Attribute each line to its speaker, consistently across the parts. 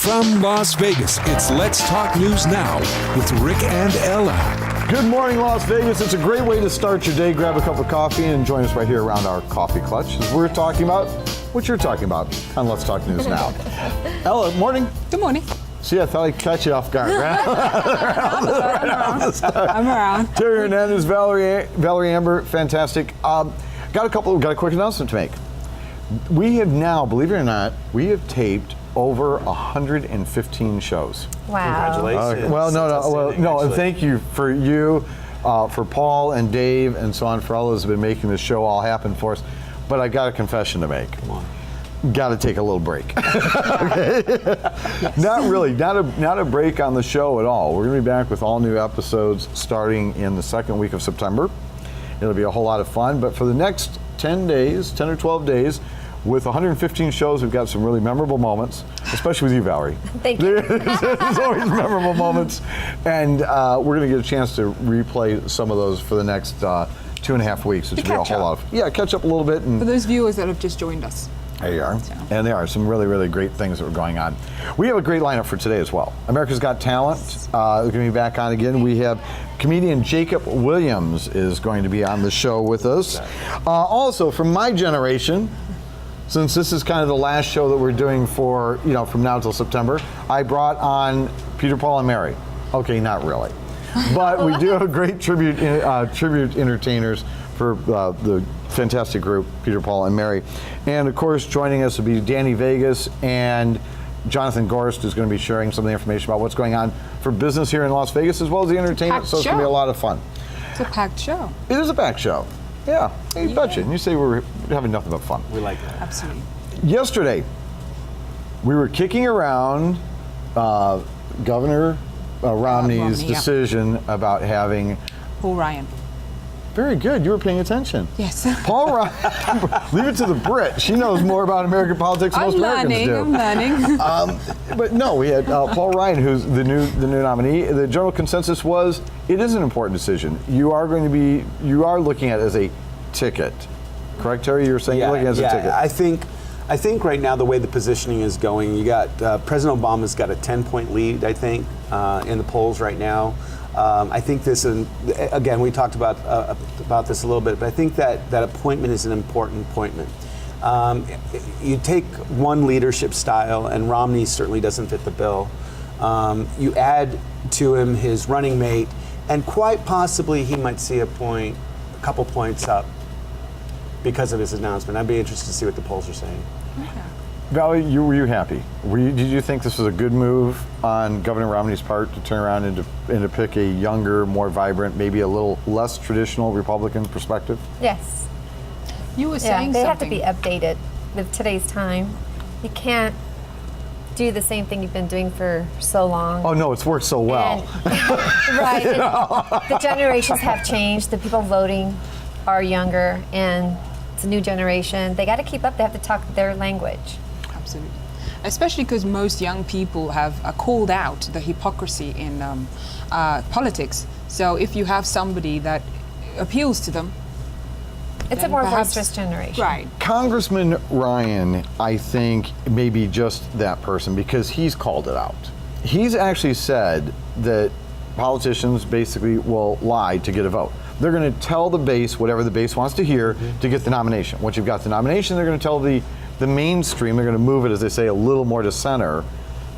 Speaker 1: From Las Vegas, it's Let's Talk News Now with Rick and Ella.
Speaker 2: Good morning, Las Vegas. It's a great way to start your day. Grab a cup of coffee and join us right here around our coffee clutch as we're talking about what you're talking about on Let's Talk News Now. Ella, morning.
Speaker 3: Good morning.
Speaker 2: See, I thought I'd catch you off guard.
Speaker 3: I'm around.
Speaker 2: Terry Hernandez, Valerie Amber, fantastic. Got a quick announcement to make. We have now, believe it or not, we have taped over 115 shows.
Speaker 4: Wow.
Speaker 2: Congratulations. And thank you for Paul and Dave and so on, for all those who have been making this show all happen for us. But I got a confession to make. Come on. Got to take a little break. Okay. Yes. Not a break on the show at all. We're going to be back with all new episodes starting in the second week of September. It'll be a whole lot of fun. But for the next 10 or 12 days, with 115 shows, we've got some really memorable moments, especially with you, Valerie.
Speaker 4: Thank you.
Speaker 2: There's always memorable moments. And we're going to get a chance to replay some of those for the next 2.5 weeks, which will be a whole lot of catch up a little bit. And
Speaker 3: for those viewers that have just joined us.
Speaker 2: There you are. And there are some really, really great things that are going on. We have a great lineup for today as well. America's Got Talent is going to be back on again. We have comedian Jacob Williams is going to be on the show with us. Also, from my generation, since this is kind of the last show that we're doing for, from now till September, I brought on Peter, Paul, and Mary. Okay, not really. But we do have great tribute entertainers for the fantastic group, Peter, Paul, and Mary. And of course, joining us will be Danny Vegas and Jonathan Gorst, who's going to be sharing some of the information about what's going on for business here in Las Vegas, as well as the entertainment. So it's going to be a lot of fun.
Speaker 3: It's a packed show. It
Speaker 2: is a packed show. Yeah, you betcha. And you say we're having nothing but fun.
Speaker 5: We like that.
Speaker 3: Absolutely.
Speaker 2: Yesterday, we were kicking around Governor Romney's decision about having
Speaker 3: Paul Ryan.
Speaker 2: Very good. You were paying attention.
Speaker 3: Yes.
Speaker 2: Paul Ryan. Leave it to the Brit. She knows more about American politics than most Americans do.
Speaker 3: I'm learning.
Speaker 2: But no, we had Paul Ryan, who's the new nominee. The general consensus was it is an important decision. You are looking at it as a ticket. Correct, Terry? You were saying you're looking at it as a ticket.
Speaker 5: I think right now the way the positioning is going, you got President Obama's got a 10-point lead, I think, in the polls right now. I think this, again, we talked about this a little bit, but I think that appointment is an important appointment. You take one leadership style, and Romney certainly doesn't fit the bill. You add to him his running mate, and quite possibly he might see a couple points up because of his announcement. I'd be interested to see what the polls are saying.
Speaker 3: Yeah.
Speaker 2: Valerie, were you happy? Did you think this was a good move on Governor Romney's part to turn around and to pick a younger, more vibrant, maybe a little less traditional Republican perspective?
Speaker 4: Yes.
Speaker 3: You were saying
Speaker 4: they
Speaker 3: something.
Speaker 4: have to be updated with today's time. You can't do the same thing you've been doing for so long.
Speaker 2: Oh no, it's worked so well.
Speaker 4: Right. The generations have changed. The people voting are younger, and it's a new generation. They got to keep up. They have to talk their language.
Speaker 3: Absolutely. Especially because most young people have called out the hypocrisy in politics. So if you have somebody that appeals to them,
Speaker 4: it's a more boisterous generation.
Speaker 3: Right.
Speaker 2: Congressman Ryan, I think, may be just that person because he's called it out. He's actually said that politicians basically will lie to get a vote. They're going to tell the base whatever the base wants to hear to get the nomination. Once you've got the nomination, they're going to tell the mainstream, they're going to move it, as they say, a little more to center,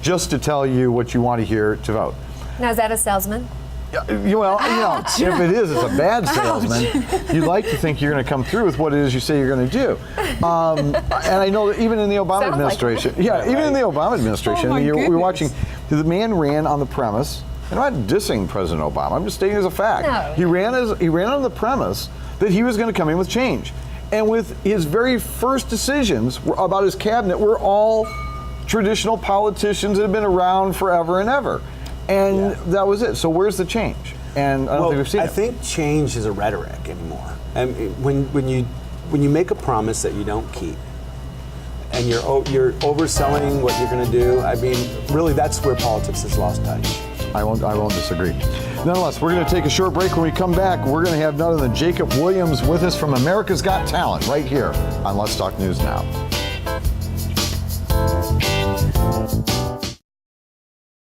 Speaker 2: just to tell you what you want to hear to vote.
Speaker 4: Now, is that a salesman?
Speaker 2: Well, if it is, it's a bad salesman. You'd like to think you're going to come through with what it is you say you're going to do. And I know that even in the Obama administration, even in the Obama administration, we're watching, the man ran on the premise, and I'm not dissing President Obama, I'm just stating as a fact.
Speaker 4: No.
Speaker 2: He ran on the premise that he was going to come in with change. And with his very first decisions about his cabinet were all traditional politicians that have been around forever and ever. And that was it. So where's the change? And I don't think we've seen it.
Speaker 5: I think change is a rhetoric anymore. And when you make a promise that you don't keep, and you're overselling what you're going to do, I mean, really, that's where politics has lost touch.
Speaker 2: I won't disagree. Nonetheless, we're going to take a short break. When we come back, we're going to have none other than Jacob Williams with us from America's Got Talent right here on Let's Talk News Now.